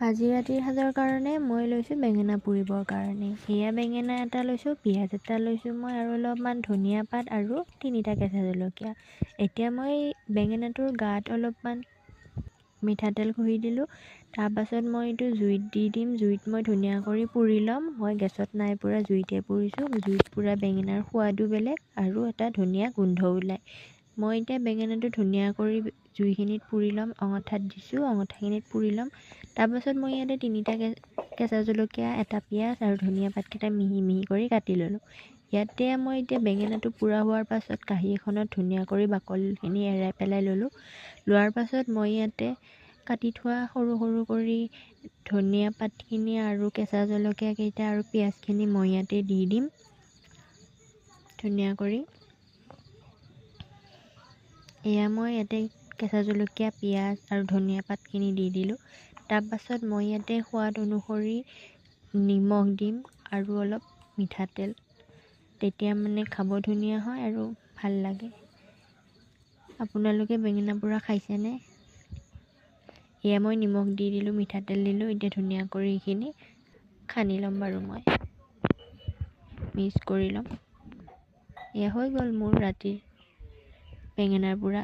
আজি ৰাতিৰ সাজৰ কাৰণে মই লৈছোঁ বেঙেনা পুৰিবৰ কাৰণে। সেয়া বেঙেনা এটা লৈছোঁ, পিঁয়াজ এটা লৈছোঁ মই আৰু অলপমান ধনিয়া পাত আৰু 3টা কেঁচা জলকীয়া। এতিয়া মই বেঙেনাটোৰ গাত অলপমান মিঠাতেল ঘঁহি দিলোঁ। তাৰপাছত মই এইটো জুইত দি দিম। জুইত মই ধুনীয়া কৰি পুৰি ল'ম। মই গেছত নাই পুৰা, জুইতে পুৰিছোঁ। জুইত পুৰা বেঙেনাৰ সোৱাদো বেলেগ আৰু এটা ধুনীয়া গোন্ধ ওলায়। মই এতিয়া বেঙেনাটো ধুনীয়া কৰি জুইখিনিত পুৰি ল'ম। অঙঠাত দিছোঁ, অঙঠাখিনিত পুৰি ল'ম। তাৰপাছত মই ইয়াতে 3টা কেঁচা জলকীয়া, এটা পিঁয়াজ আৰু ধনিয়া পাতকেইটা মিহি মিহি কৰি কাটি ল'লোঁ। ইয়াতে মই এতিয়া বেঙেনাটো পুৰা হোৱাৰ পাছত কাঁহী এখনত ধুনীয়া কৰি বাকলিখিনি এৰাই পেলাই ল'লোঁ। লোৱাৰ পাছত মই ইয়াতে কাটি থোৱা সৰু সৰু কৰি ধনিয়া পাতখিনি আৰু কেঁচা জলকীয়াকেইটা আৰু পিঁয়াজখিনি মই ইয়াতে দি দিম ধুনীয়া কৰি। এয়া মই ইয়াতে কেঁচা জলকীয়া, পিঁয়াজ আৰু ধনিয়া পাতখিনি দি দিলোঁ। তাৰপাছত মই ইয়াতে সোৱাদ অনুসৰি নিমখ দিম আৰু অলপ মিঠাতেল। তেতিয়া মানে খাব ধুনীয়া হয় আৰু ভাল লাগে। আপোনালোকে বেঙেনা পোৰা খাইছেনে? এয়া মই নিমখ দি দিলোঁ, মিঠাতেল দিলোঁ। এতিয়া ধুনীয়া কৰি এইখিনি সানি ল'ম বাৰু, মই মিক্স কৰি ল'ম। এয়া হৈ গ'ল মোৰ ৰাতিৰ বেঙেনাৰ পোৰা।